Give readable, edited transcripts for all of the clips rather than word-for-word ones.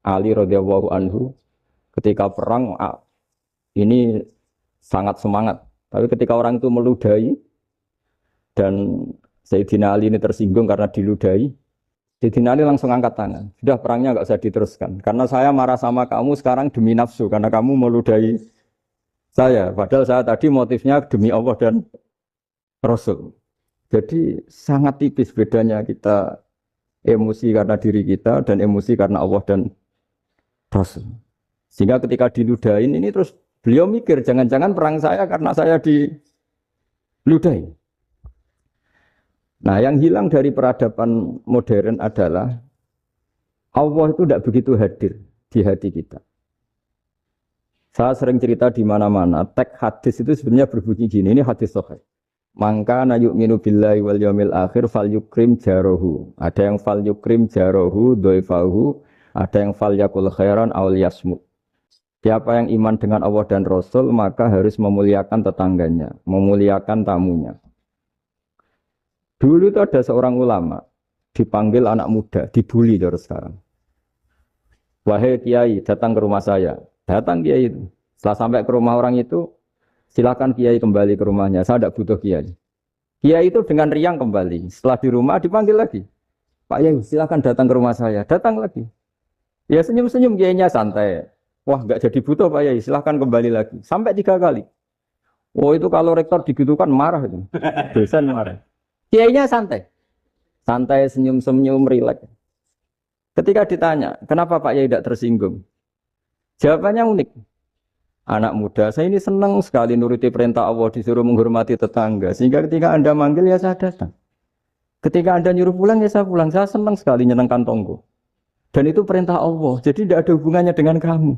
Ali radhiyallahu anhu ketika perang ini sangat semangat. Tapi ketika orang itu meludahi dan Sayyidina Ali ini tersinggung karena diludahi, Sayyidina Ali langsung angkat tangan. Sudah perangnya nggak usah diteruskan. Karena saya marah sama kamu sekarang demi nafsu. Karena kamu meludahi saya. Padahal saya tadi motifnya demi Allah dan Rasul. Jadi sangat tipis bedanya kita emosi karena diri kita dan emosi karena Allah dan Rasul. Sehingga ketika diludahin ini terus beliau mikir jangan-jangan perang saya karena saya diludahi. Nah, yang hilang dari peradaban modern adalah Allah itu tidak begitu hadir di hati kita. Saya sering cerita di mana-mana, teks hadis itu sebenarnya berbunyi gini, ini hadis sahih. Mangka na yu'minu billahi wal yaumil akhir fal yukrim jarohu. Ada yang fal yukrim jarohu doifahu, ada yang fal yakul khairan aul yasmut. Siapa yang iman dengan Allah dan Rasul maka harus memuliakan tetangganya, memuliakan tamunya. Dulu itu ada seorang ulama, dipanggil anak muda, dibully dari sekarang. Wahai kiai, datang ke rumah saya. Datang kiai itu. Setelah sampai ke rumah orang itu, silakan kiai kembali ke rumahnya. Saya tidak butuh kiai. Kiai itu dengan riang kembali. Setelah di rumah dipanggil lagi. Pak Yai, silakan datang ke rumah saya. Datang lagi. Ya senyum-senyum kiainya santai. Wah, nggak jadi butuh Pak Yai, silakan kembali lagi. Sampai 3 kali. Oh itu kalau rektor digitukan marah itu. Dosen marah. Kiainya santai. Santai, senyum-senyum, rileks. Ketika ditanya, kenapa Pak Yai tidak tersinggung? Jawabannya unik. Anak muda, saya ini senang sekali nuruti perintah Allah, disuruh menghormati tetangga. Sehingga ketika Anda manggil, ya saya datang. Ketika Anda nyuruh pulang, ya saya pulang. Saya senang sekali nyenangkan tonggo. Dan itu perintah Allah, jadi tidak ada hubungannya dengan kamu.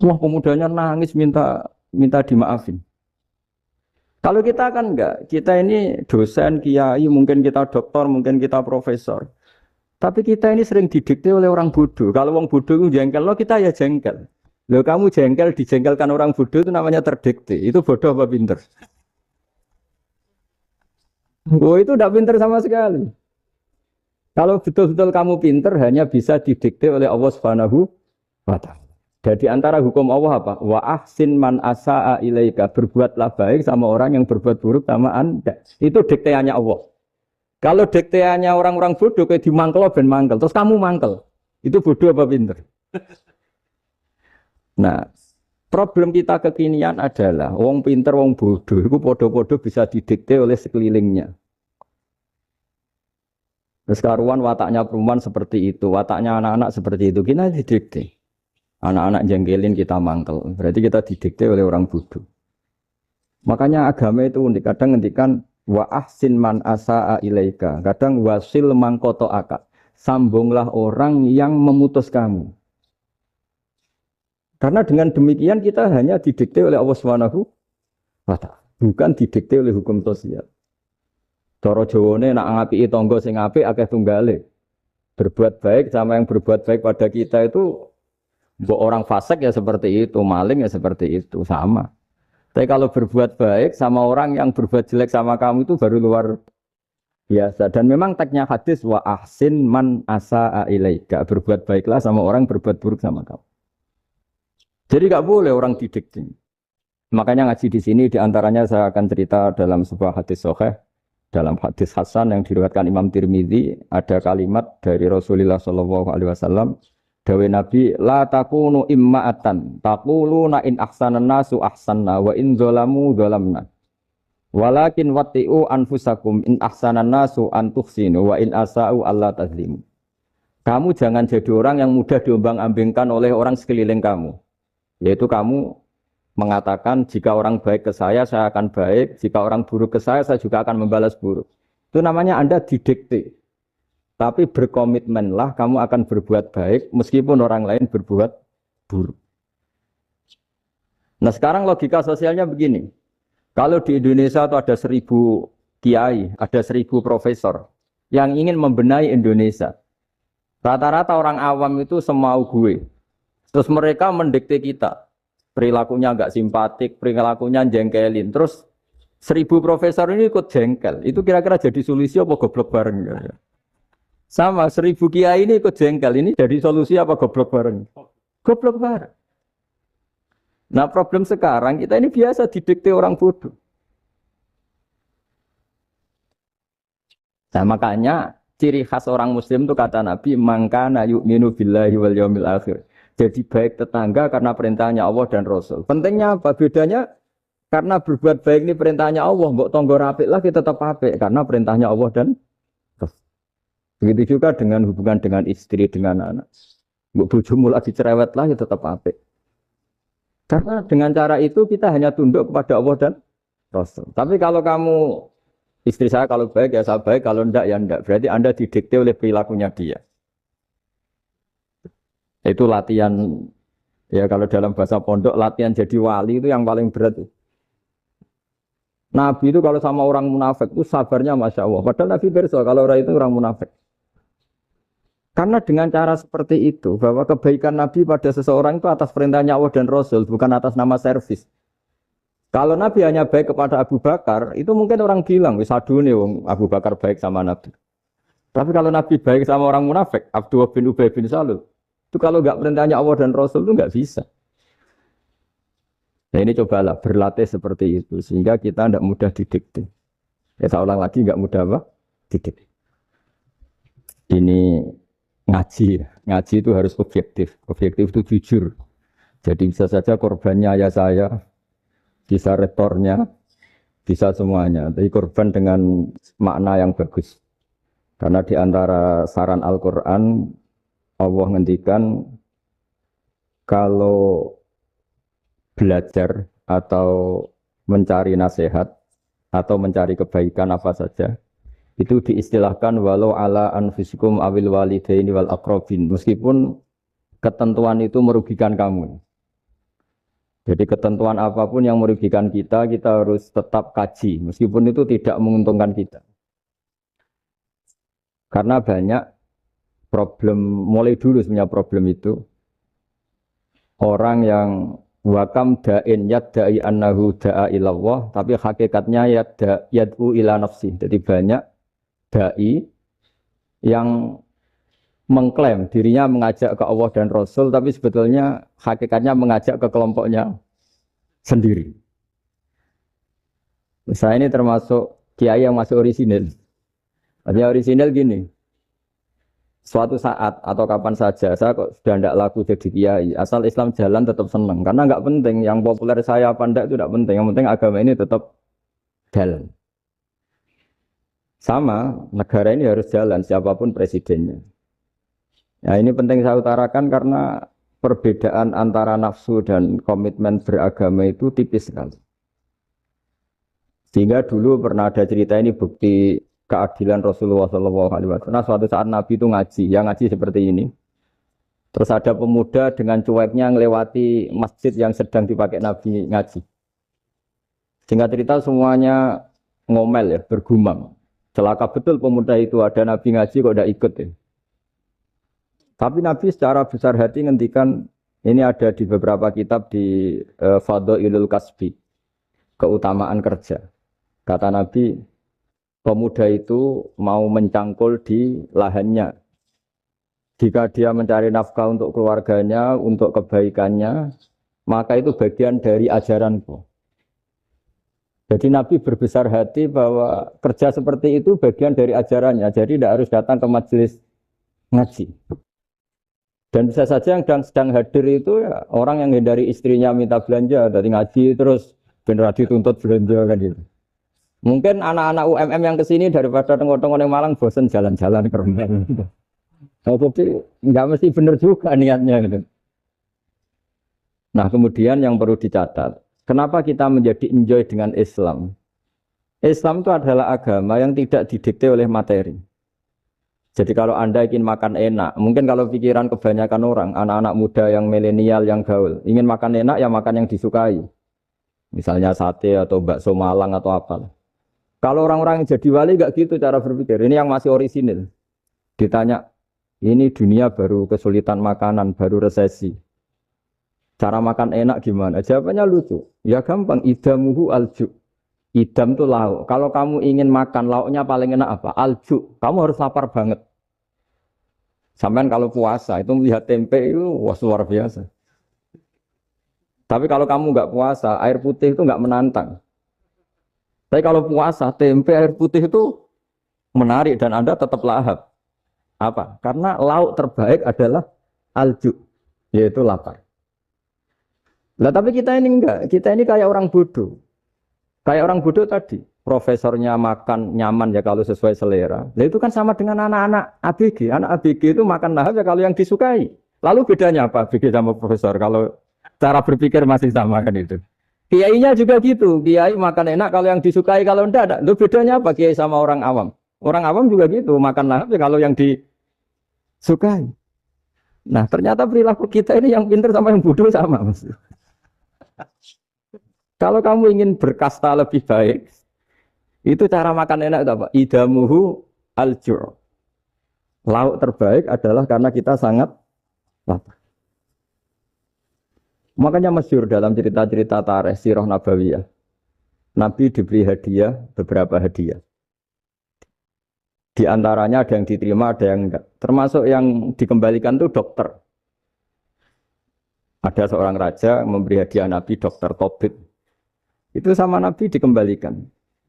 Wah, pemudanya nangis minta dimaafin. Kalau kita kan enggak, kita ini dosen, kiai, mungkin kita doktor, mungkin kita profesor. Tapi kita ini sering didikte oleh orang bodoh. Kalau orang bodoh itu jengkel, lo kita ya jengkel. Lo kamu jengkel, dijengkelkan orang bodoh itu namanya terdikte. Itu bodoh apa pinter? Oh itu tidak pinter sama sekali. Kalau betul-betul kamu pinter, hanya bisa didikte oleh Allah Subhanahu wa Ta'ala. Jadi antara hukum Allah apa? Wa ahsin man asa'a ilaika. Berbuatlah baik sama orang yang berbuat buruk sama Anda. Itu dikteannya Allah. Kalau dikteannya orang-orang bodoh kayak dimangkel ben mangkel, terus kamu mangkel. Itu bodoh apa pinter? Nah, problem kita kekinian adalah wong pinter, wong bodoh itu podo-podo bisa didikte oleh sekelilingnya. Terus karuan wataknya perempuan seperti itu, wataknya anak-anak seperti itu, kita didikte. Anak-anak jengkelin kita mangkel, berarti kita didikte oleh orang bodoh. Makanya agama itu unik, kadang ngendikan wa ahsin man asa'a ilaika, kadang wasil mangkoto akad, sambunglah orang yang memutus kamu. Karena dengan demikian kita hanya didikte oleh Allah Subhanahu wa Ta'ala, bukan didikte oleh hukum sosial. Cara Jawane nak ngapiki tangga sing apik akeh tunggale. Berbuat baik sama yang berbuat baik pada kita itu mbok orang fasik ya seperti itu, maling ya seperti itu, sama. Tapi kalau berbuat baik sama orang yang berbuat jelek sama kamu itu baru luar biasa. Dan memang teksnya hadis wa ahsin man asa'a ilaika. Berbuat baiklah sama orang yang berbuat buruk sama kamu. Jadi enggak boleh orang didikte. Makanya ngaji di sini diantaranya saya akan cerita dalam sebuah hadis sahih. Dalam hadis hasan yang diriwayatkan Imam Tirmidzi ada kalimat dari Rasulullah sallallahu alaihi wasallam. Dawe Nabi, la takunu imma'atan, taquluna in ahsanan nasu ahsanna, wa in zolamu zolamna. Walakin watti'u anfusakum in ahsanan nasu antuhsinu, wa in asa'u alla tazlimu. Kamu jangan jadi orang yang mudah diombang-ambingkan oleh orang sekeliling kamu. Yaitu kamu mengatakan, jika orang baik ke saya akan baik, jika orang buruk ke saya juga akan membalas buruk. Itu namanya Anda didikte. Tapi berkomitmenlah kamu akan berbuat baik meskipun orang lain berbuat buruk. Nah sekarang logika sosialnya begini. Kalau di Indonesia itu ada 1000 kiai, ada 1000 profesor yang ingin membenahi Indonesia. Rata-rata orang awam itu semau gue. Terus mereka mendikte kita. Perilakunya agak simpatik, perilakunya jengkelin. Terus 1000 profesor ini ikut jengkel. Itu kira-kira jadi solusi apa goblok bareng? Sama 1000 kiai ini ikut jengkel. Ini jadi solusi apa goblok bareng? Goblok bareng. Nah problem sekarang kita ini biasa didikte orang bodoh. Nah makanya ciri khas orang muslim itu kata Nabi mangkana yu'minu billahi wal yaumil akhir. Jadi baik tetangga karena perintahnya Allah dan Rasul. Pentingnya apa? Bedanya karena berbuat baik ini perintahnya Allah, mbok tonggo apik lagi tetap apik karena perintahnya Allah dan Rasul. Begitu juga dengan hubungan dengan istri, dengan anak. Mbok bojomu lagi cerewet lagi tetap apik. Karena dengan cara itu kita hanya tunduk kepada Allah dan Rasul. Tapi kalau kamu istri saya kalau baik ya saya baik, kalau enggak ya enggak. Berarti Anda didikte oleh perilakunya dia. Itu latihan, ya kalau dalam bahasa pondok, latihan jadi wali itu yang paling berat. Nabi itu kalau sama orang munafik itu sabarnya Masya Allah. Padahal Nabi berso kalau orang itu orang munafik. Karena dengan cara seperti itu, bahwa kebaikan Nabi pada seseorang itu atas perintahnya Allah dan Rasul, bukan atas nama servis. Kalau Nabi hanya baik kepada Abu Bakar, itu mungkin orang bilang, wis adune wong Abu Bakar baik sama Nabi. Tapi kalau Nabi baik sama orang munafik, Abdullah bin Ubay bin Salul, itu kalau nggak perintahnya Allah dan Rasul itu nggak bisa. Nah ini cobalah berlatih seperti itu, sehingga kita tidak mudah didikte. Ya saya ulang lagi, nggak mudah apa? Didikte. Ini ngaji, ngaji itu harus objektif. Objektif itu jujur. Jadi bisa saja korbannya ayah saya, bisa rektornya, bisa semuanya. Tapi korban dengan makna yang bagus. Karena di antara saran Al-Quran, Allah ngendikan kalau belajar atau mencari nasihat atau mencari kebaikan apa saja, itu diistilahkan walau ala anfusikum awil walidaini wal aqrabin. Meskipun ketentuan itu merugikan kamu. Jadi ketentuan apapun yang merugikan kita, kita harus tetap kaji. Meskipun itu tidak menguntungkan kita. Karena banyak problem, mulai dulu sebenarnya problem itu. Orang yang wakam da'in yadda'i annahu da'a ilallah, tapi hakikatnya yad'u ila nafsi. Jadi banyak da'i yang mengklaim dirinya mengajak ke Allah dan Rasul, tapi sebetulnya hakikatnya mengajak ke kelompoknya sendiri. Saya ini termasuk kiai yang masih orisinil. Artinya orisinil gini, suatu saat atau kapan saja saya kok sudah tidak laku jadi kiai, asal Islam jalan tetap senang, karena nggak penting yang populer saya apa enggak itu tidak penting, yang penting agama ini tetap jalan. Sama, negara ini harus jalan, siapapun presidennya. Nah ini penting saya utarakan karena perbedaan antara nafsu dan komitmen beragama itu tipis sekali. Sehingga dulu pernah ada cerita ini bukti keadilan Rasulullah SAW. Nah suatu saat Nabi itu ngaji, yang ngaji seperti ini. Terus ada pemuda dengan cueknya ngelewati masjid yang sedang dipakai Nabi ngaji. Sehingga cerita semuanya ngomel ya, bergumam. Celaka betul pemuda itu, ada Nabi ngaji kok tidak ikut ya. Tapi Nabi secara besar hati ngendikan, ini ada di beberapa kitab di Fadhailul Kasbi, keutamaan kerja. Kata Nabi, pemuda itu mau mencangkul di lahannya. Jika dia mencari nafkah untuk keluarganya, untuk kebaikannya, maka itu bagian dari ajaranku. Jadi Nabi berbesar hati bahwa kerja seperti itu bagian dari ajarannya. Jadi tidak harus datang ke majelis ngaji. Dan bisa saja yang sedang hadir itu ya, orang yang hindari istrinya minta belanja dari ngaji terus benar dituntut belanja kan gitu. Mungkin anak-anak UMM yang kesini daripada tengok-tengok yang Malang bosan jalan-jalan ke rumah. Jadi nggak mesti benar juga niatnya gitu. Nah kemudian yang perlu dicatat, kenapa kita menjadi enjoy dengan Islam? Islam itu adalah agama yang tidak didikte oleh materi. Jadi kalau Anda ingin makan enak, mungkin kalau pikiran kebanyakan orang, anak-anak muda yang milenial, yang gaul, ingin makan enak ya makan yang disukai. Misalnya sate atau bakso Malang atau apa. Kalau orang-orang yang jadi wali enggak gitu cara berpikir. Ini yang masih orisinil. Ditanya, ini dunia baru kesulitan makanan, baru resesi. Cara makan enak gimana? Jawabannya lucu. Ya gampang, idamuhu alju. Idam itu lauk. Kalau kamu ingin makan lauknya paling enak apa? Alju. Kamu harus lapar banget. Sampean kalau puasa itu melihat tempe itu wah luar biasa. Tapi kalau kamu nggak puasa, air putih itu nggak menantang. Tapi kalau puasa, tempe air putih itu menarik dan Anda tetap lahap. Apa? Karena lauk terbaik adalah alju, yaitu lapar. Lah tapi kita ini enggak, kita ini kayak orang bodoh. Kayak orang bodoh tadi, profesornya makan nyaman ya kalau sesuai selera. Nah itu kan sama dengan anak-anak ABG. Anak ABG itu makan lahap ya kalau yang disukai. Lalu bedanya apa ABG sama profesor? Kalau cara berpikir masih sama kan itu. Kiainya juga gitu. Kiai makan enak kalau yang disukai, kalau enggak ada. Lalu bedanya apa kiai sama orang awam? Orang awam juga gitu, makan lahap ya kalau yang disukai. Nah ternyata perilaku kita ini yang pintar sama yang bodoh sama. Kalau kamu ingin berkasta lebih baik, itu cara makan enak itu apa? Idamuhu al-jur. Lauk terbaik adalah karena kita sangat lapar. Makanya masyhur dalam cerita-cerita tarikh sirah nabawiyah. Nabi diberi hadiah, beberapa hadiah. Di antaranya ada yang diterima, ada yang enggak. Termasuk yang dikembalikan itu dokter. Ada seorang raja memberi hadiah Nabi dokter Tobit. Itu sama Nabi dikembalikan.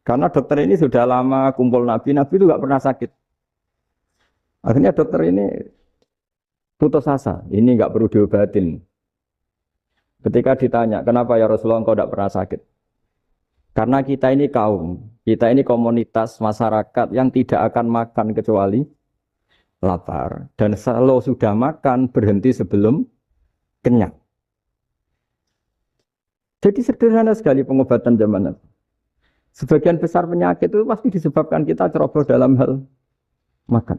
Karena dokter ini sudah lama kumpul Nabi itu nggak pernah sakit. Akhirnya dokter ini putus asa, ini nggak perlu diobatin. Ketika ditanya, kenapa ya Rasulullah engkau tidak pernah sakit? Karena kita ini kaum, kita ini komunitas masyarakat yang tidak akan makan kecuali lapar. Dan kalau sudah makan, berhenti sebelum kenyang. Jadi sederhana sekali pengobatan zaman itu. Sebagian besar penyakit itu pasti disebabkan kita ceroboh dalam hal makan.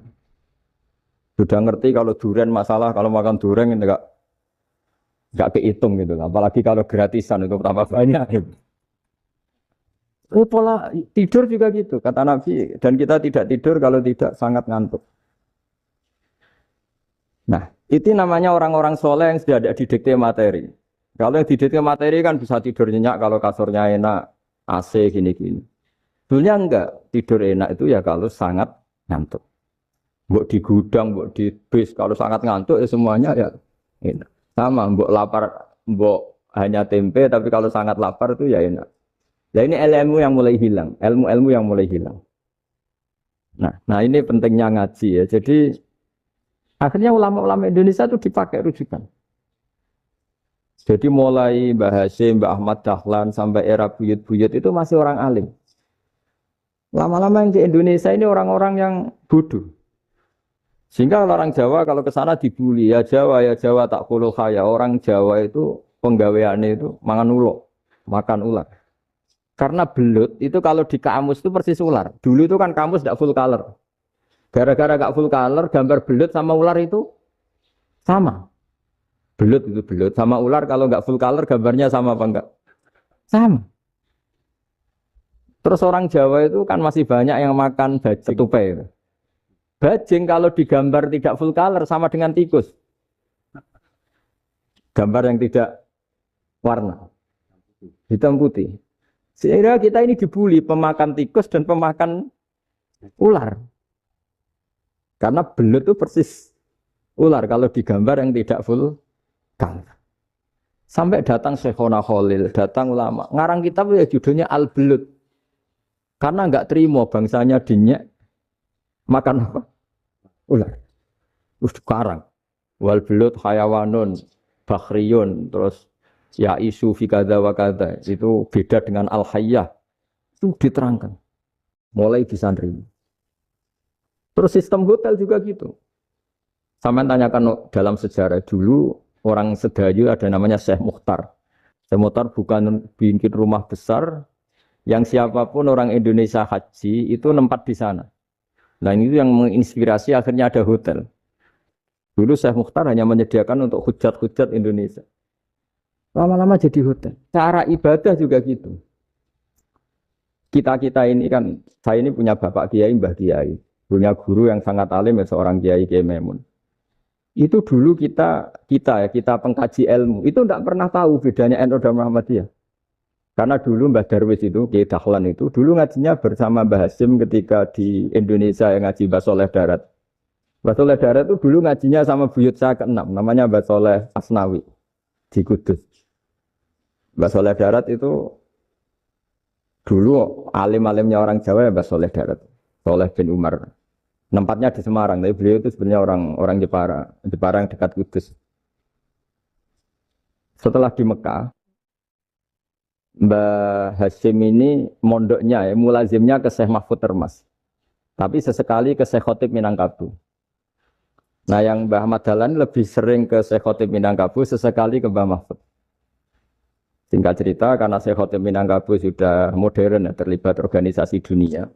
Sudah ngerti kalau durian masalah, kalau makan durian enggak kehitung gitu. Apalagi kalau gratisan itu tambah banyak. Gitu. Pola tidur juga gitu, kata Nabi. Dan kita tidak tidur kalau tidak sangat ngantuk. Nah, itu namanya orang-orang soleh yang sudah ada didikte materi. Kalau yang didikte materi kan bisa tidur nyenyak kalau kasurnya enak, AC gini-gini. Sebenarnya enggak, tidur enak itu ya kalau sangat ngantuk. Mbok di gudang, mbok di bis, kalau sangat ngantuk ya semuanya ya enak. Sama, mbok lapar, mbok hanya tempe, tapi kalau sangat lapar itu ya enak. Nah ini ilmu yang mulai hilang, ilmu-ilmu yang mulai hilang. Nah ini pentingnya ngaji ya. Jadi akhirnya ulama-ulama Indonesia itu dipakai rujukan. Jadi mulai Mbah Hasyim, Mbah Ahmad Dahlan sampai era buyut-buyut itu masih orang alim. Lama-lama yang di Indonesia ini orang-orang yang bodoh. Sehingga orang Jawa kalau ke sana dibully, ya Jawa tak kulul khaya. Orang Jawa itu penggaweannya itu makan ular. Karena belut itu kalau di kamus itu persis ular. Dulu itu kan kamus tidak full color. Gara-gara gak full color, gambar belut sama ular itu sama. Belut itu belut sama ular kalau nggak full color gambarnya sama apa enggak? Sama. Terus orang Jawa itu kan masih banyak yang makan bajing tupai. Bajing kalau digambar tidak full color sama dengan tikus. Gambar yang tidak warna. Hitam putih. Sehingga kita ini dibully pemakan tikus dan pemakan ular. Karena belut itu persis ular kalau digambar yang tidak full color. Sampai datang Syekhona Khalil, datang ulama. Ngarang kitab ya judulnya Al-Belut. Karena enggak terima bangsanya dinyek makan apa? Ular. Terus dikarang. Wal belut hayawanun bakhriyun terus ya isu fi kadza wa kadza. Itu beda dengan al-hayyah. Itu diterangkan. Mulai disandri. Terus sistem hotel juga gitu. Sampai tanyakan dalam sejarah dulu orang Sedayu ada namanya Syekh Mukhtar. Syekh Mukhtar bukan bikin rumah besar yang siapapun orang Indonesia haji itu nempat di sana. Nah ini yang menginspirasi akhirnya ada hotel. Dulu Syekh Mukhtar hanya menyediakan untuk hujat-hujat Indonesia. Lama-lama jadi hotel. Cara ibadah juga gitu. Kita ini kan, saya ini punya bapak kiai, mbah kiai. Punya guru yang sangat alim ya seorang kiai Kiai Maimun. Itu dulu kita pengkaji ilmu itu tidak pernah tahu bedanya NU dan Muhammadiyah. Karena dulu Mbah Darwis itu Kiai Dahlan itu dulu ngajinya bersama Mbah Hasyim ketika di Indonesia yang ngaji Mbah Soleh Darat. Mbah Soleh Darat itu dulu ngajinya sama buyut saya keenam, namanya Mbah Soleh Asnawi di Kudus. Mbah Soleh Darat itu dulu alim-alimnya orang Jawa ya Mbah Soleh Darat, Soleh bin Umar. Tempatnya di Semarang, tapi beliau itu sebenarnya orang Jepara, Jepara yang dekat Kudus. Setelah di Mekah, Mbah Hasyim ini mondoknya ya, mulazimnya ke Syekh Mahfud Termas. Tapi sesekali ke Syekh Khotib Minangkabau. Nah yang Mbah Ahmad Dahlan lebih sering ke Syekh Khotib Minangkabau, sesekali ke Mbah Mahfud. Singkat cerita, karena Syekh Khotib Minangkabau sudah modern ya, terlibat organisasi dunia.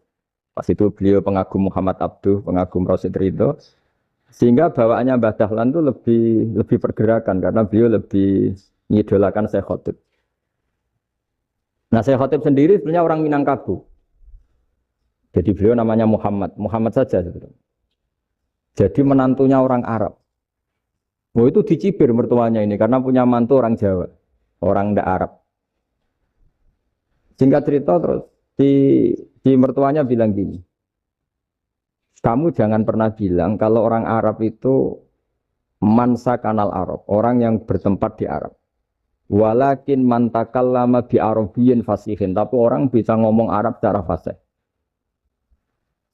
Pas itu beliau pengagum Muhammad Abduh, pengagum Rasid Ridho. Sehingga bawaannya Mbah Dahlan itu lebih pergerakan, karena beliau lebih mengidolakan Syekh Khotib. Nah Syekh Khotib sendiri sebenarnya orang Minangkabau. Jadi beliau namanya Muhammad saja sebenarnya. Jadi menantunya orang Arab. Oh itu dicibir mertuanya ini karena punya mantu orang Jawa, orang ndak Arab. Singkat cerita terus di mertuanya bilang gini, kamu jangan pernah bilang kalau orang Arab itu mansa kanal Arab, orang yang bertempat di Arab. Walakin mantakallama bi Arabiyyin fasihin, tapi orang bisa ngomong Arab secara fasih.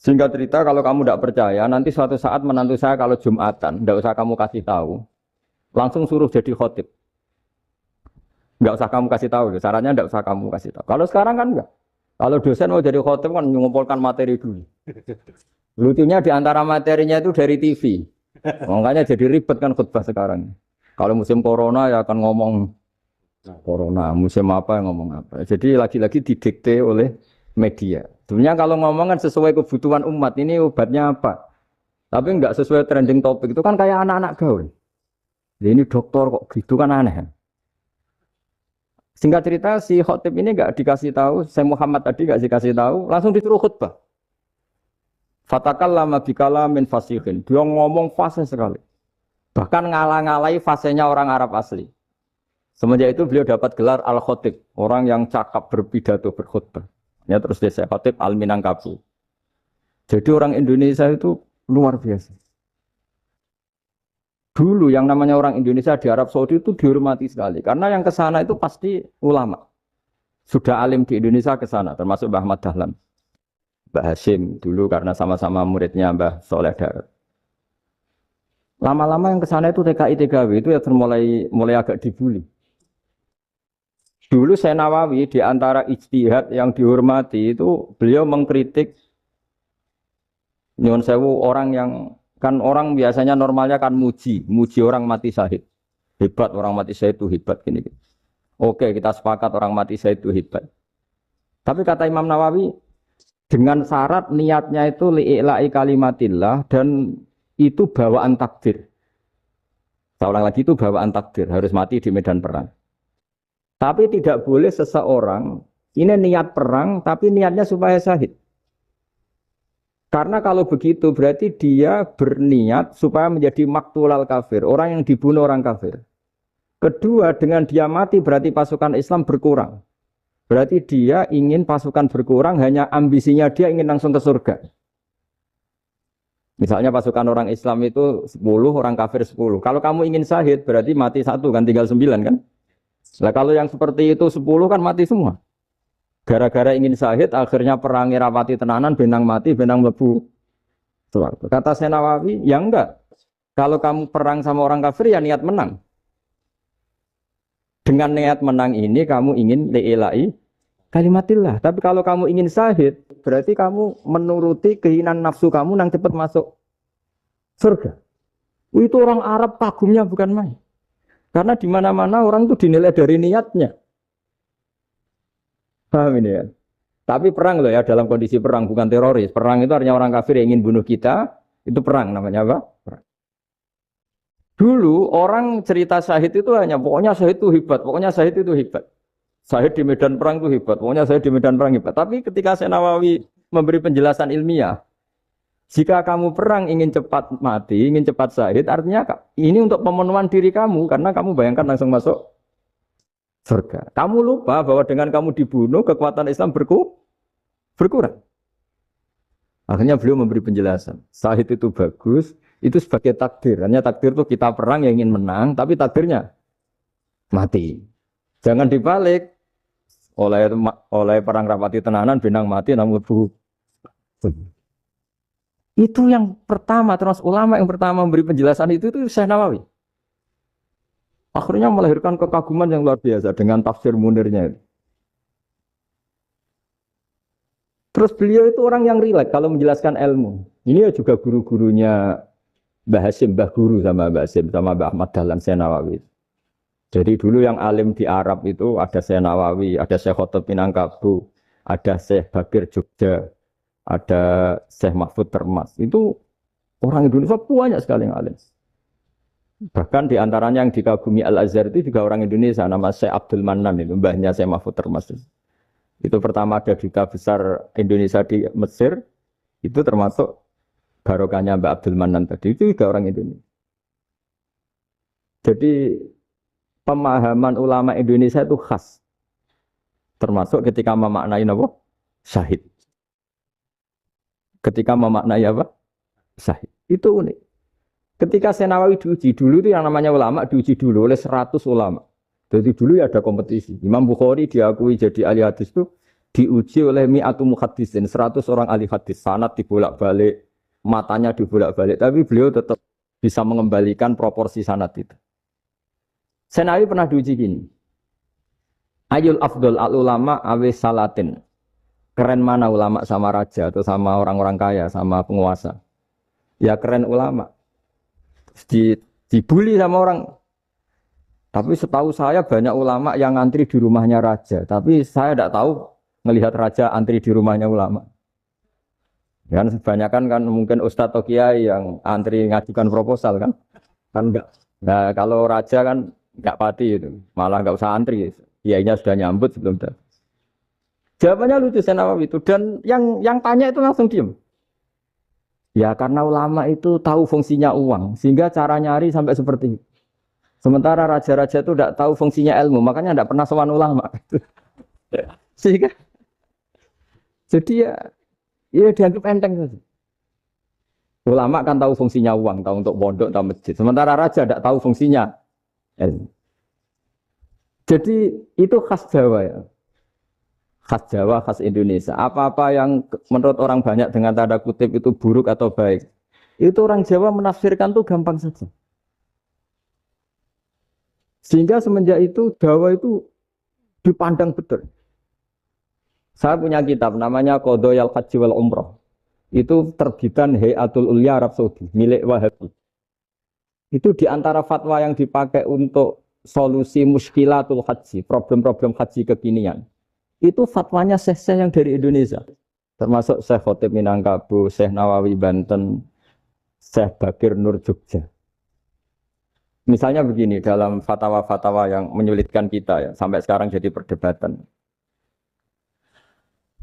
Singkat cerita, kalau kamu tidak percaya, nanti suatu saat menantu saya kalau Jumatan, tidak usah kamu kasih tahu, langsung suruh jadi khotib. Tidak usah kamu kasih tahu, sarannya tidak usah kamu kasih tahu. Kalau sekarang kan enggak. Kalau dosen mau jadi khotib kan mengumpulkan materi dulu. Lucunya di antara materinya itu dari TV. Makanya jadi ribet kan khutbah sekarang. Kalau musim corona ya akan ngomong corona, musim apa yang ngomong apa. Jadi lagi-lagi didikte oleh media. Sebenarnya kalau ngomong kan sesuai kebutuhan umat, ini obatnya apa? Tapi enggak sesuai trending topik, itu kan kayak anak-anak gaul. Ini dokter kok gitu kan aneh. Singkat cerita si khotib ini enggak dikasih tahu, Syekh Muhammad tadi enggak dikasih tahu, langsung disuruh khutbah. Fatakallama bikalamin fasihin. Dia ngomong fasih sekali. Bahkan ngalah-ngalahi fasihnya orang Arab asli. Semenjak itu beliau dapat gelar Al-Khotib, orang yang cakap berpidato berkhutbah. Ya terus dia Khotib Al-Minangkabau. Jadi orang Indonesia itu luar biasa. Dulu yang namanya orang Indonesia di Arab Saudi itu dihormati sekali. Karena yang ke sana itu pasti ulama. Sudah alim di Indonesia ke sana, termasuk Mbah Ahmad Dahlan. Mbah Hasyim dulu karena sama-sama muridnya Mbah Soleh Darat. Lama-lama yang ke sana itu TKI TKW itu ya mulai agak dibully. Dulu Syekh Nawawi di antara ijtihad yang dihormati itu beliau mengkritik nyuwun sewu orang yang kan orang biasanya normalnya kan muji orang mati syahid. Hebat orang mati syahid itu hebat gini. Oke, kita sepakat orang mati syahid itu hebat. Tapi kata Imam Nawawi dengan syarat niatnya itu li'ila'i kalimatillah dan itu bawaan takdir. Saya ulang lagi itu bawaan takdir, harus mati di medan perang. Tapi tidak boleh seseorang, ini niat perang, tapi niatnya supaya syahid. Karena kalau begitu berarti dia berniat supaya menjadi maktulal kafir, orang yang dibunuh orang kafir. Kedua, dengan dia mati berarti pasukan Islam berkurang. Berarti dia ingin pasukan berkurang, hanya ambisinya dia ingin langsung ke surga. Misalnya pasukan orang Islam itu 10, orang kafir 10. Kalau kamu ingin syahid berarti mati 1 kan, tinggal 9 kan? Nah kalau yang seperti itu 10 kan mati semua. Gara-gara ingin syahid akhirnya perang rapati tenanan, benang mati, benang mlebu. Kata Syekh Nawawi, ya enggak. Kalau kamu perang sama orang kafir ya niat menang. Dengan niat menang ini kamu ingin li'ila'i kalimatillah. Tapi kalau kamu ingin syahid, berarti kamu menuruti keinginan nafsu kamu yang cepat masuk surga. Itu orang Arab kagumnya bukan main. Karena di mana-mana orang itu dinilai dari niatnya. Paham ini ya? Tapi perang loh ya, dalam kondisi perang, bukan teroris. Perang itu artinya orang kafir yang ingin bunuh kita, itu perang namanya apa? Perang. Dulu orang cerita syahid itu hanya, pokoknya syahid itu hebat, pokoknya syahid itu hebat. Syahid di medan perang itu hebat, pokoknya syahid di medan perang hebat. Tapi ketika Syekh Nawawi memberi penjelasan ilmiah, jika kamu perang ingin cepat mati, ingin cepat syahid, artinya ini untuk pemenuhan diri kamu, karena kamu bayangkan langsung masuk surga. Kamu lupa bahwa dengan kamu dibunuh, kekuatan Islam berkurang. Akhirnya beliau memberi penjelasan, syahid itu bagus, Itu sebagai takdir. Hanya takdir itu kita perang yang ingin menang, tapi takdirnya mati. Jangan dibalik oleh perang rapati tenanan benang mati namun bu. Itu yang pertama, terus ulama yang pertama memberi penjelasan itu Syekh Nawawi. Akhirnya melahirkan kekaguman yang luar biasa dengan tafsir Munirnya. Terus beliau itu orang yang rileks kalau menjelaskan ilmu. Ini juga guru-gurunya Mbah Hasyim, Mbah Guru sama Mbah Hasyim, sama Mbah Ahmad Dahlan Syekh Nawawi. Jadi dulu yang alim di Arab itu ada Syekh Nawawi, ada Syekh Khotob Minangkabau, ada Syekh Bakir Jogja, ada Syekh Mahfud Termas. Itu orang Indonesia banyak sekali yang alim. Bahkan di antaranya yang dikagumi Al-Azhar itu juga orang Indonesia, nama Syekh Abdul Manan, itu mbahnya Syekh Mahfud Termas. Itu pertama ada duta besar Indonesia di Mesir, itu termasuk barokahnya Mbak Abdul Manan tadi, itu juga orang Indonesia. Jadi pemahaman ulama Indonesia itu khas, termasuk ketika memaknai apa? Syahid. Ketika memaknai apa? Syahid. Itu unik. Ketika Syekh Nawawi diuji dulu itu yang namanya ulama diuji dulu oleh 100 ulama. Jadi dulu ya ada kompetisi. Imam Bukhari diakui jadi ahli hadis itu diuji oleh mi'atu muhaddisin, 100 orang ahli hadis. Sanad dibolak-balik, matanya dibolak-balik, tapi beliau tetap bisa mengembalikan proporsi sanad itu. Syekh Nawawi pernah diuji gini. Ayul afdol al ulama awis salatin. Keren mana ulama sama raja atau sama orang-orang kaya, sama penguasa? Ya keren ulama. Dibully sama orang. Tapi setahu saya banyak ulama yang antri di rumahnya raja. Tapi saya tidak tahu melihat raja antri di rumahnya ulama. Kan kebanyakan kan mungkin ustadz atau kiai yang antri ngajukan proposal kan. Kan enggak. Nah kalau raja kan enggak pati itu. Malah enggak usah antri. Kiainya sudah nyambut sebelum datang. Jawabannya lucu Syekh Nawawi itu. Dan yang tanya itu langsung diem. Ya karena ulama itu tahu fungsinya uang, sehingga cara nyari sampai seperti itu. Sementara raja-raja itu tidak tahu fungsinya ilmu, makanya tidak pernah sowan ulama. Sehingga, jadi ya dianggap enteng saja. Ulama kan tahu fungsinya uang, tahu untuk pondok, tahu masjid. Sementara raja tidak tahu fungsinya ilmu. Jadi itu khas Jawa ya. Khas Jawa, khas Indonesia. Apa-apa yang menurut orang banyak dengan tanda kutip itu buruk atau baik, itu orang Jawa menafsirkan tuh gampang saja. Sehingga semenjak itu Jawa itu dipandang betul. Saya punya kitab namanya Qadhayal Haji wal Umrah. Itu terbitan Hayatul Ulya Arab Saudi, milik Wahabi. Itu diantara fatwa yang dipakai untuk solusi muskilatul haji, problem-problem haji kekinian. Itu fatwanya syekh-syekh yang dari Indonesia. Termasuk Syekh Khotob Minangkabau, Syekh Nawawi Banten, Syekh Bakir Nur Jogja. Misalnya begini, dalam fatwa-fatwa yang menyulitkan kita ya, sampai sekarang jadi perdebatan.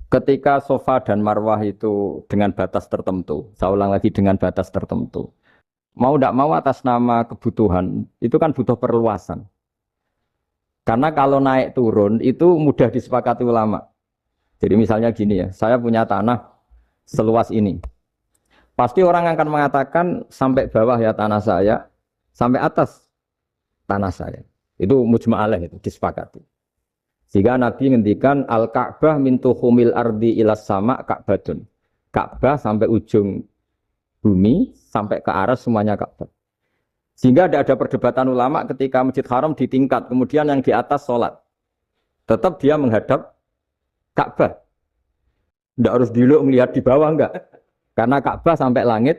Ketika Safa dan Marwah itu dengan batas tertentu, saya ulang lagi dengan batas tertentu. Mau tidak mau atas nama kebutuhan, itu kan butuh perluasan. Karena kalau naik turun itu mudah disepakati ulama. Jadi misalnya gini ya, saya punya tanah seluas ini. Pasti orang akan mengatakan sampai bawah ya tanah saya, sampai atas tanah saya. Itu mujma' alaih, itu disepakati. Sehingga Nabi ngendikan al-Ka'bah min tuhumil ardi ilas sama Ka'badun. Ka'bah sampai ujung bumi, sampai ke aras semuanya Ka'bah. Sehingga tidak ada perdebatan ulama ketika Masjid Haram ditingkat, kemudian yang di atas sholat. Tetap dia menghadap Ka'bah. Tidak harus dulu melihat di bawah, enggak. Karena Ka'bah sampai langit.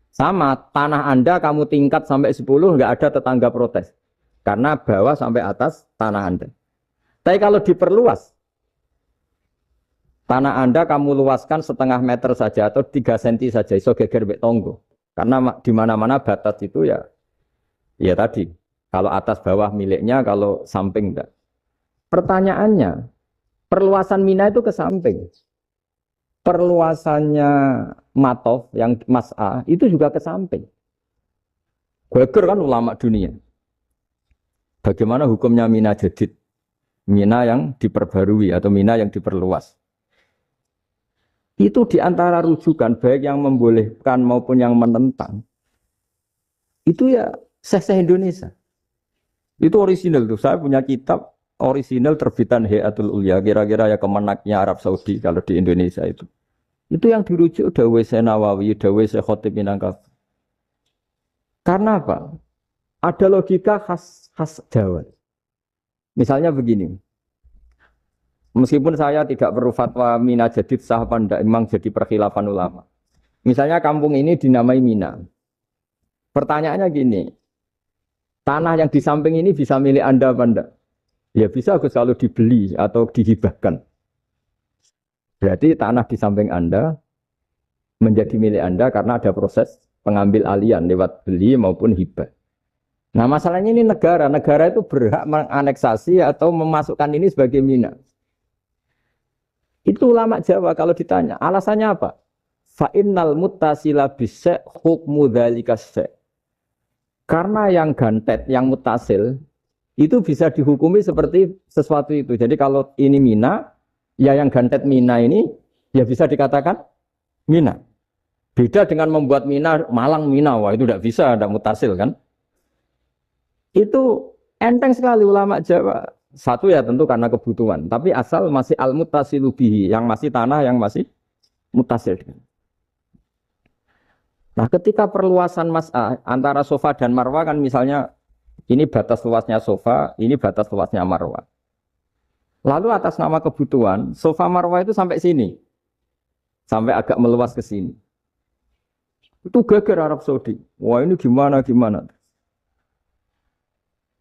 Sama, tanah Anda kamu tingkat sampai 10, enggak ada tetangga protes. Karena bawah sampai atas tanah Anda. Tapi kalau diperluas, tanah Anda kamu luaskan setengah meter saja atau 3 cm saja, iso geger mbek tonggo. Karena di mana-mana batas itu ya tadi. Kalau atas bawah miliknya, kalau samping enggak. Pertanyaannya, perluasan Mina itu ke samping. Perluasannya Matof yang Mas'a itu juga ke samping. Geger kan ulama dunia. Bagaimana hukumnya Mina Jadid? Mina yang diperbarui atau Mina yang diperluas. Itu diantara rujukan baik yang membolehkan maupun yang menentang. Itu ya Syekh Indonesia. Itu orisinal tuh. Saya punya kitab orisinal terbitan Hayatul Ulya. Kira-kira ya kemenaknya Arab Saudi kalau di Indonesia itu. Itu yang dirujuk Dawei Syekh Nawawi, Dawei Syekh Khatib Minangkabau. Karena apa? Ada logika khas Jawa. Misalnya begini. Meskipun saya tidak perlu fatwa Mina jadid sah apa enggak, memang jadi perkhilafan ulama. Misalnya kampung ini dinamai Mina. Pertanyaannya gini, tanah yang di samping ini bisa milik Anda apa enggak? Ya bisa Gus kalau dibeli atau dihibahkan. Berarti tanah di samping Anda menjadi milik Anda karena ada proses pengambil alian lewat beli maupun hibah. Nah masalahnya ini negara itu berhak menganeksasi atau memasukkan ini sebagai Mina. Itu ulama Jawa kalau ditanya, alasannya apa? Fa'innal muttasila bisek hukmu dzalika syek. Karena yang gantet, yang mutasil itu bisa dihukumi seperti sesuatu itu. Jadi kalau ini Mina, ya yang gantet Mina ini ya bisa dikatakan Mina. Beda dengan membuat Mina Malang Mina, wah itu tidak bisa, ada mutasil kan? Itu enteng sekali ulama Jawa. Satu ya tentu karena kebutuhan, tapi asal masih al-muttasilu bihi, yang masih tanah yang masih mutasil. Nah, ketika perluasan antara sofa dan marwah kan misalnya ini batas luasnya sofa, ini batas luasnya marwah. Lalu atas nama kebutuhan, sofa marwah itu sampai sini. Sampai agak meluas ke sini. Itu geger Arab Saudi. Wah, ini gimana?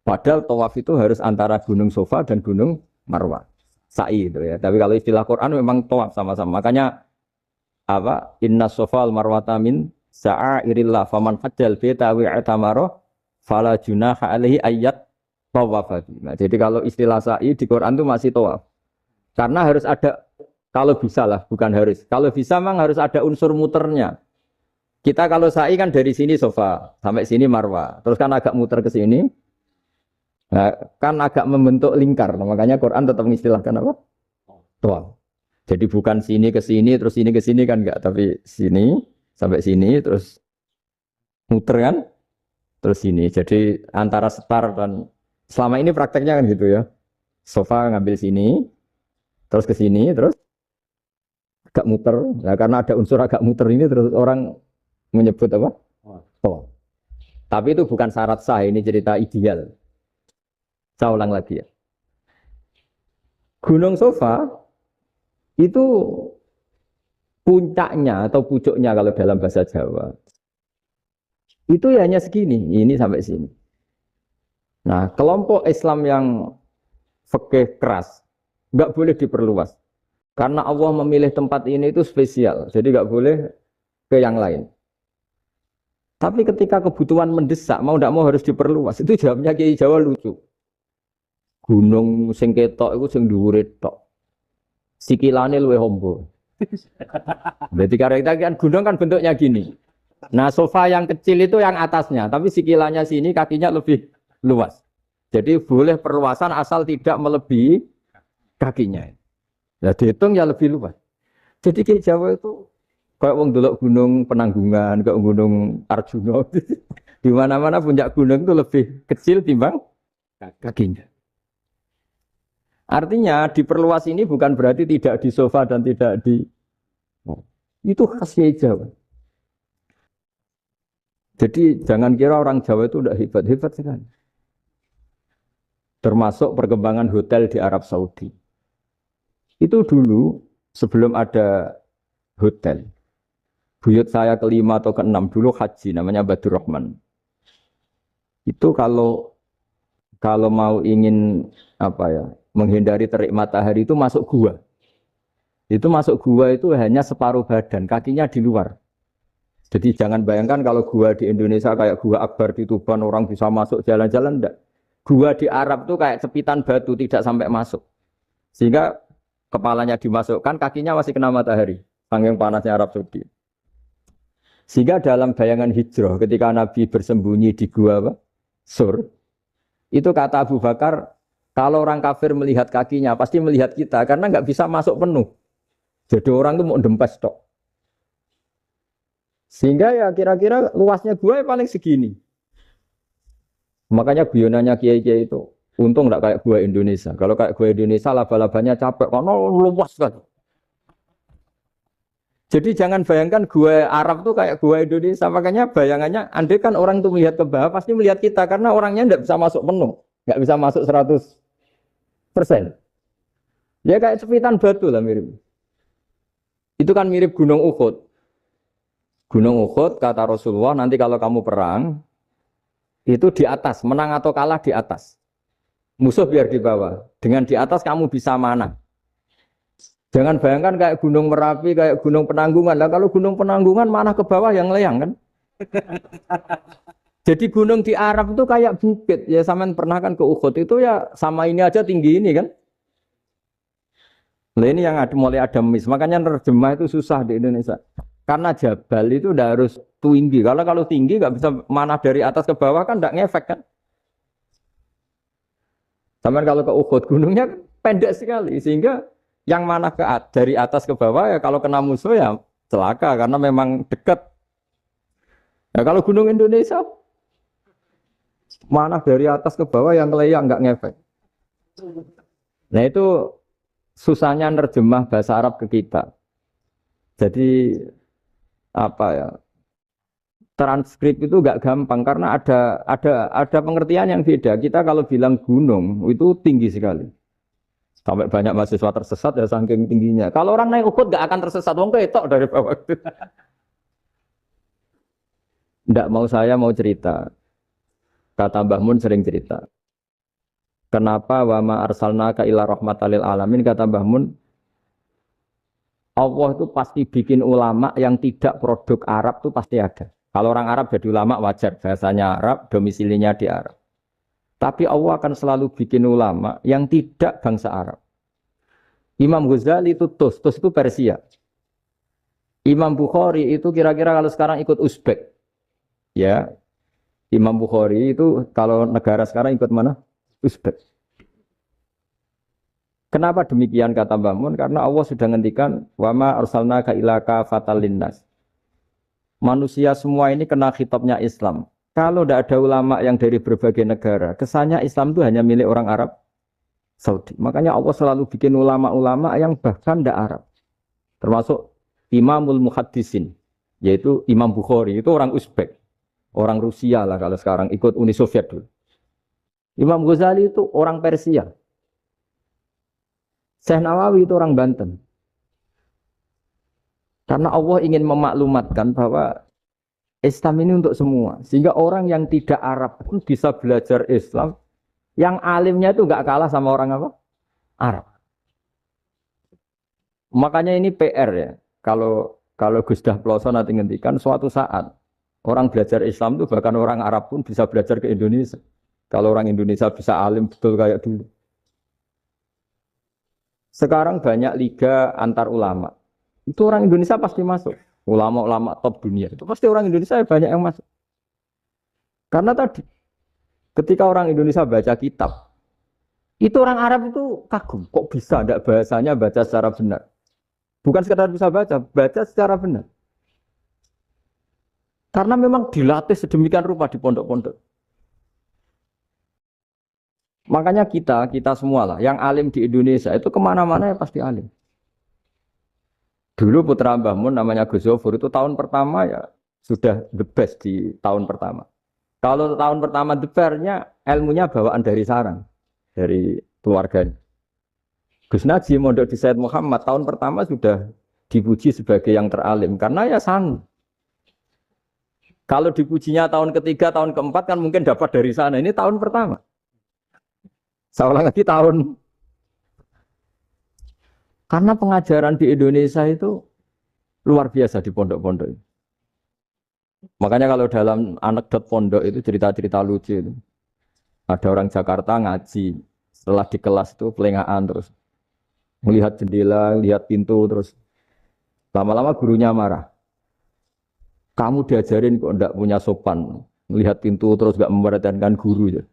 Padahal tawaf itu harus antara Gunung Sofa dan Gunung Marwah. Sa'i itu ya. Tapi kalau istilah Quran memang tawaf sama-sama. Makanya apa? Inna Sofa al-Marwata min sa'airillah faman hajjal baita wi'tamara fala junaha alaihi ayat tawafati. Nah, jadi kalau istilah sa'i di Quran itu masih tawaf. Karena harus ada, kalau bisa lah, bukan harus. Kalau bisa memang harus ada unsur muternya. Kita kalau sa'i kan dari sini Sofa sampai sini Marwah. Terus kan agak muter ke sini. Nah, kan agak membentuk lingkar, makanya Quran tetap mengistilahkan apa? Tawaf. Jadi bukan sini ke sini, terus sini ke sini kan enggak, tapi sini sampai sini, terus muter kan, terus sini. Jadi antara setar dan selama ini prakteknya kan gitu ya. Sofa ngambil sini, terus ke sini, terus agak muter. Nah, karena ada unsur agak muter ini, terus orang menyebut apa? Tawaf. Tapi itu bukan syarat sah, ini cerita ideal. Saya ulang lagi ya. Gunung Sofa itu puncaknya atau pucuknya kalau dalam bahasa Jawa. Itu ya hanya segini, ini sampai sini. Nah, kelompok Islam yang fikih keras nggak boleh diperluas. Karena Allah memilih tempat ini itu spesial, jadi nggak boleh ke yang lain. Tapi ketika kebutuhan mendesak, mau tidak mau harus diperluas. Itu jawabnya Kiai Jawa lucu. Gunung sing ketok iku sing dhuwure tok. Sikilane luwih ombo. Berarti karena kan gunung kan bentuknya gini. Nah, sofa yang kecil itu yang atasnya, tapi sikilannya sini kakinya lebih luas. Jadi boleh perluasan asal tidak melebihi kakinya. Nah, dihitung ya lebih luas. Jadi ke Jawa itu kayak wong delok gunung Penanggungan, kayak gunung Arjuna. Di mana-mana puncak gunung itu lebih kecil timbang kakinya. Artinya diperluas ini bukan berarti tidak di sofa dan tidak di itu khasnya Jawa. Jadi jangan kira orang Jawa itu udah hebat-hebat sekali. Termasuk perkembangan hotel di Arab Saudi. Itu dulu sebelum ada hotel. Buyut saya kelima atau keenam dulu haji namanya Badur Rahman. Itu kalau mau ingin apa ya? Menghindari terik matahari itu masuk gua. Itu masuk gua itu hanya separuh badan, kakinya di luar. Jadi jangan bayangkan kalau gua di Indonesia kayak gua Akbar di Tuban orang bisa masuk jalan-jalan, enggak. Gua di Arab tuh kayak cepitan batu tidak sampai masuk. Sehingga kepalanya dimasukkan, kakinya masih kena matahari. Saking panasnya Arab Saudi. Sehingga dalam bayangan hijrah ketika Nabi bersembunyi di gua apa? Sur. Itu kata Abu Bakar, kalau orang kafir melihat kakinya, pasti melihat kita, karena nggak bisa masuk penuh. Jadi orang tuh mau dempes tok. Sehingga ya kira-kira luasnya gua ya paling segini. Makanya guyonannya kiai-kiai itu untung enggak kayak gua Indonesia. Kalau kayak gua Indonesia laba-labanya capek karena luas kan. Jadi jangan bayangkan gua Arab tuh kayak gua Indonesia. Makanya bayangannya andai kan orang tuh melihat ke bawah pasti melihat kita karena orangnya enggak bisa masuk penuh, enggak bisa masuk 100%. Ya kayak cepitan batu lah mirip. Itu kan mirip Gunung Uhud. Gunung Uhud kata Rasulullah nanti kalau kamu perang itu di atas, menang atau kalah di atas. Musuh biar di bawah. Dengan di atas kamu bisa mana? Jangan bayangkan kayak Gunung Merapi, kayak Gunung Penanggungan. Nah, kalau Gunung Penanggungan mana ke bawah yang layang kan? Jadi gunung di Arab itu kayak bukit. Ya sampean pernah kan ke Uhud itu ya sama ini aja tinggi ini kan? Nah ini yang ada, mulai ada mis. Makanya nerjemah itu susah di Indonesia. Karena jabal itu udah harus tinggi. Kalau tinggi nggak bisa mana dari atas ke bawah kan nggak ngefek kan? Sampai kalau ke Uhud gunungnya pendek sekali sehingga yang mana dari atas ke bawah ya kalau kena musuh ya celaka karena memang dekat. Ya kalau gunung Indonesia mana dari atas ke bawah yang layang nggak ngefek. Nah itu susahnya nerjemah bahasa Arab ke kita. Jadi apa ya? Transkrip itu nggak gampang karena ada pengertian yang beda. Kita kalau bilang gunung itu tinggi sekali. Sampai banyak mahasiswa tersesat ya saking tingginya. Kalau orang naik Uhud nggak akan tersesat, wong ketok dari bawah. Nggak mau saya mau cerita. Kata Mbah Mun sering cerita. Kenapa wama arsalnaka ila rahmatalil alamin kata Mbah Mun? Allah itu pasti bikin ulama yang tidak produk Arab itu pasti ada. Kalau orang Arab jadi ulama wajar, bahasanya Arab, domisilinya di Arab. Tapi Allah akan selalu bikin ulama yang tidak bangsa Arab. Imam Ghazali itu Tus itu Persia. Imam Bukhari itu kira-kira kalau sekarang ikut Uzbek. Ya, Imam Bukhari itu kalau negara sekarang ikut mana? Uzbek. Kenapa demikian kata Mbah Mun? Karena Allah sudah ngendikan wama arsalnaka ila kafatal linnas. Manusia semua ini kena khitabnya Islam. Kalau tidak ada ulama yang dari berbagai negara, kesannya Islam itu hanya milik orang Arab Saudi. Makanya Allah selalu bikin ulama-ulama yang bahkan tidak Arab. Termasuk Imamul Muhaddisin, yaitu Imam Bukhari, itu orang Uzbek. Orang Rusia lah kalau sekarang ikut Uni Soviet dulu. Imam Ghazali itu orang Persia. Syekh Nawawi itu orang Banten. Karena Allah ingin memaklumatkan bahwa Islam ini untuk semua. Sehingga orang yang tidak Arab pun bisa belajar Islam. Yang alimnya itu nggak kalah sama orang apa? Arab. Makanya ini PR ya. Kalau Gus Dah Ploso nanti ngendikan suatu saat orang belajar Islam itu bahkan orang Arab pun bisa belajar ke Indonesia. Kalau orang Indonesia bisa alim betul kayak dulu. Sekarang banyak liga antar ulama. Itu orang Indonesia pasti masuk. Ulama-ulama top dunia. Itu pasti orang Indonesia banyak yang masuk. Karena tadi, ketika orang Indonesia baca kitab, itu orang Arab itu kagum. Kok bisa tidak bahasanya baca secara benar? Bukan sekadar bisa baca secara benar. Karena memang dilatih sedemikian rupa di pondok-pondok. Makanya kita semua lah, yang alim di Indonesia itu kemana-mana ya pasti alim. Dulu putra Mbah Mun namanya Gus Zofur itu tahun pertama ya sudah the best di tahun pertama. Kalau tahun pertama the best-nya ilmunya bawaan dari sarang, dari keluarganya. Gus Najim mondok di Said Muhammad tahun pertama sudah dipuji sebagai yang teralim karena ya sanggup. Kalau dipujinya tahun ketiga, tahun keempat kan mungkin dapat dari sana. Ini tahun pertama. Seolah lagi tahun. Karena pengajaran di Indonesia itu luar biasa di pondok-pondok. Makanya kalau dalam anekdot pondok itu cerita-cerita lucu itu. Ada orang Jakarta ngaji. Setelah di kelas itu pelengahan terus. Melihat jendela, lihat pintu terus. Lama-lama gurunya marah. Kamu diajarin kok enggak punya sopan. Melihat pintu terus enggak memperhatikan guru.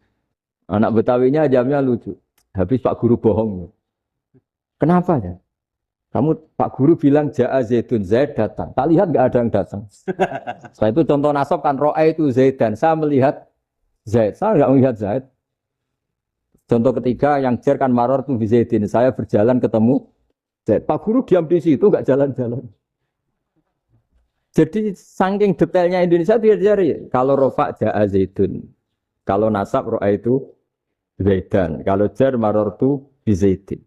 Anak Betawinya jamnya lucu. Habis Pak Guru bohong. Kenapa ya? Kamu Pak Guru bilang Ja'a Zaidun, Zaid datang. Tak lihat nggak ada yang datang. Setelah itu contoh nasab kan ro'a itu Zaidan. Saya melihat Zaid. Saya nggak melihat Zaid. Contoh ketiga yang jar kan maror tuh Zaidin. Saya berjalan ketemu Zaid. Pak Guru diam di situ nggak jalan-jalan. Jadi saking detailnya Indonesia itu jari. Kalau rofa Ja'a Zaidun. Kalau nasab ro'a itu Zaidan. Kalau jar maror tuh Zaidin.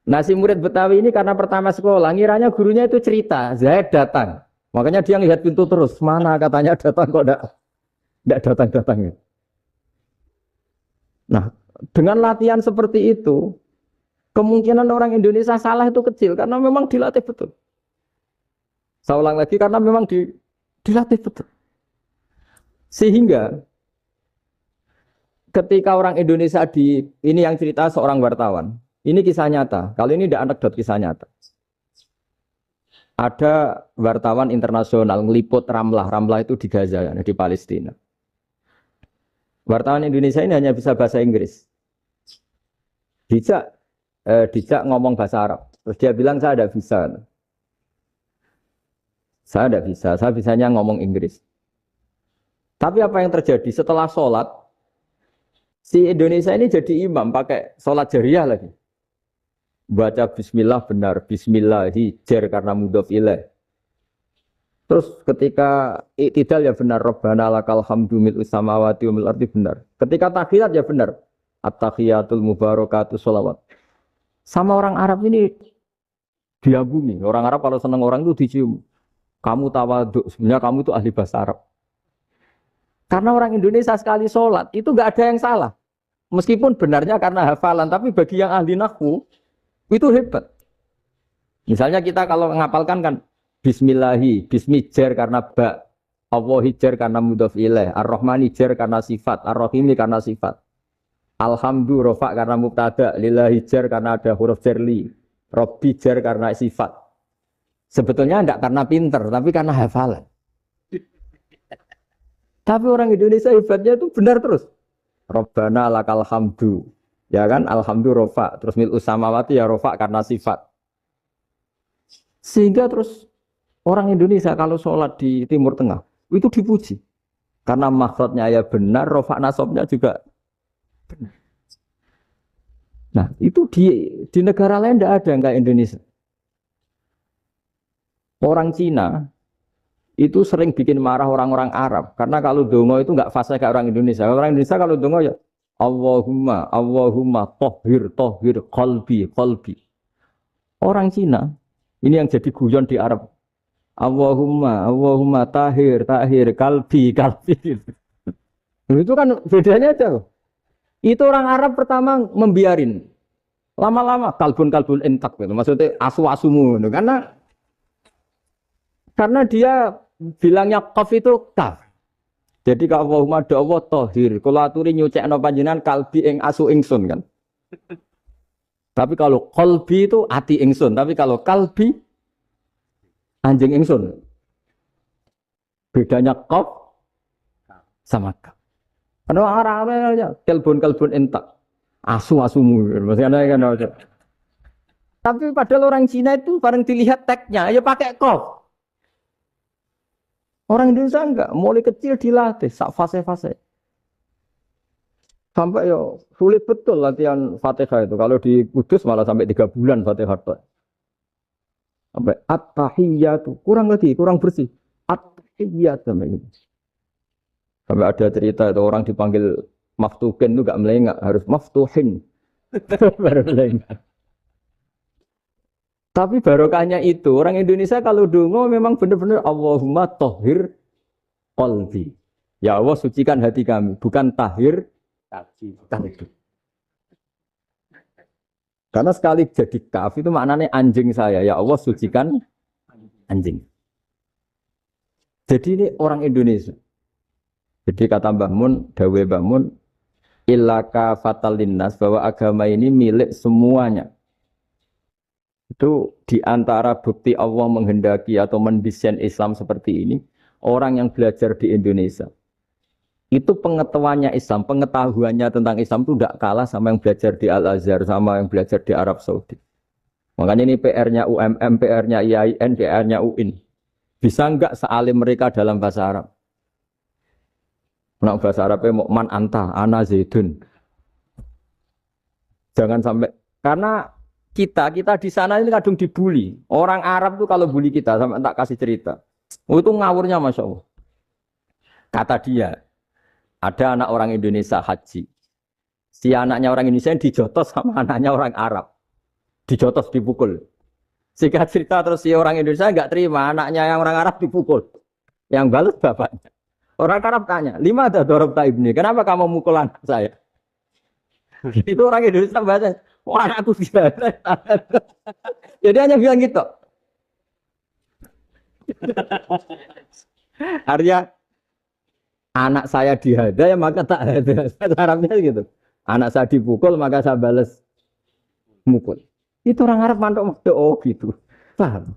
Nah si murid Betawi ini karena pertama sekolah, ngiranya gurunya itu cerita, Zaid datang. Makanya dia ngelihat pintu terus, mana katanya datang kok enggak datang-datang. Nah dengan latihan seperti itu, kemungkinan orang Indonesia salah itu kecil karena memang dilatih betul. Saya ulang lagi karena memang dilatih betul. Sehingga ketika orang Indonesia ini yang cerita seorang wartawan. Ini kisah nyata. Kali ini tidak anekdot, kisah nyata. Ada wartawan internasional ngeliput Ramlah. Ramlah itu di Gaza, di Palestina. Wartawan Indonesia ini hanya bisa bahasa Inggris. Dijak ngomong bahasa Arab. Terus dia bilang saya tidak bisa. Saya tidak bisa. Saya bisanya ngomong Inggris. Tapi apa yang terjadi setelah sholat? Si Indonesia ini jadi imam pakai sholat jariah lagi. Baca bismillah benar, bismillah hijar karena mudhof ilaih. Terus ketika iktidal ya benar, Rabbana lakal hamdu mil'u samawati wa mil'ul ardi benar. Ketika tahiyat ya benar, at-tahiyatul mubarakatus sholawat. Sama orang Arab ini diagumi. Orang Arab kalau senang orang itu dicium. Kamu tawaduk, sebenarnya kamu itu ahli bahasa Arab. Karena orang Indonesia sekali sholat itu nggak ada yang salah. Meskipun benarnya karena hafalan, tapi bagi yang ahli nahwu itu hebat. Misalnya kita kalau ngapalkan kan bismillahi, bismijar karena ba, Allah hijar karena mudhof ilaih, ar-Rahman hijar karena sifat, ar-Rahim karena sifat. Alhamdu rofa karena mubtada, lillahi jar karena ada huruf jarli, Robbi jar karena sifat. Sebetulnya tidak karena pinter, tapi karena hafalan. Tapi orang Indonesia hebatnya itu benar terus. Rabbana lakal hamdu. Ya kan, alhamdu rofa, terus mil'us samawati ya rofa karena sifat. Sehingga terus orang Indonesia kalau sholat di Timur Tengah itu dipuji. Karena makhrajnya ya benar, rofa nasabnya juga benar. Nah itu di negara lain tidak ada yang kayak Indonesia. Orang Cina itu sering bikin marah orang-orang Arab. Karena kalau dongo itu nggak fasih kayak orang Indonesia. Orang Indonesia kalau dongo ya Allahumma tohir qalbi. Orang Cina ini yang jadi guyon di Arab. Allahumma tahir qalbi. Itu kan bedanya aja. Itu orang Arab pertama membiarin. Lama-lama kalbun entak gitu. Maksudnya asu-asumu gitu. Karena dia bilangnya qaf itu kaf. Jadi kalau Allahumma do Allah tohir, kalau aturi nyucekno panjenengan kalbi ing asu ingsun kan. Tapi kalau qalbi itu ati ingsun, tapi kalau kalbi anjing ingsun. Bedanya qaf sama kaf. Ana arah-arahnya kalbun entak. Asu-asumu maksudnya kan. Tapi padahal orang Cina itu bareng dilihat teksnya ya pakai qaf. Orang Indonesia enggak, mulai kecil dilatih, sak fase-fase. Sampai yo sulit betul latihan Fatihah itu. Kalau di Kudus malah sampai 3 bulan Fatihah. Sampai at-tahiyyatu, kurang bersih. At-tahiyyatu sampai ini. Sampai ada cerita itu orang dipanggil maftuhin itu enggak melengak, harus maftuhin. Baru melengak. Tapi barokahnya itu, orang Indonesia kalau dongo memang benar-benar Allahumma tohir qalbi. Ya Allah sucikan hati kami, bukan tahir kalbi. Karena sekali jadi kaf itu maknanya anjing saya. Ya Allah sucikan anjing. Jadi ini orang Indonesia. Jadi kata Mbah Mun, dawe Mbah Mun, illaka fatal linnas, bahwa agama ini milik semuanya. Itu diantara bukti Allah menghendaki atau mendesain Islam seperti ini, orang yang belajar di Indonesia itu pengetahuannya Islam, pengetahuannya tentang Islam itu tidak kalah sama yang belajar di Al-Azhar, sama yang belajar di Arab Saudi. Makanya ini PR-nya UMM, PR-nya IAIN, PR-nya UIN. Bisa enggak sealim mereka dalam bahasa Arab? Nah, bahasa Arabnya mau man anta, ana zaidun. Jangan sampai, karena kita di sana ini kadung dibully. Orang Arab tuh kalau bully kita, sampai tak kasih cerita. Oh, itu ngawurnya Masya Allah. Kata dia, ada anak orang Indonesia haji. Si anaknya orang Indonesia yang dijotos sama anaknya orang Arab. Dijotos, dipukul. Singkat cerita terus si orang Indonesia nggak terima, anaknya yang orang Arab dipukul. Yang balas bapaknya. Orang Arab tanya, lima ada dorobta ibni, kenapa kamu mukul anak saya? Itu orang Indonesia bahasa, wah anakku gila. Jadi hanya bilang gitu. Artinya anak saya dihada ya maka tak ada. Arabnya gitu. Anak saya dipukul maka saya balas mukul. Itu orang Arab mantuk oh gitu. Paham?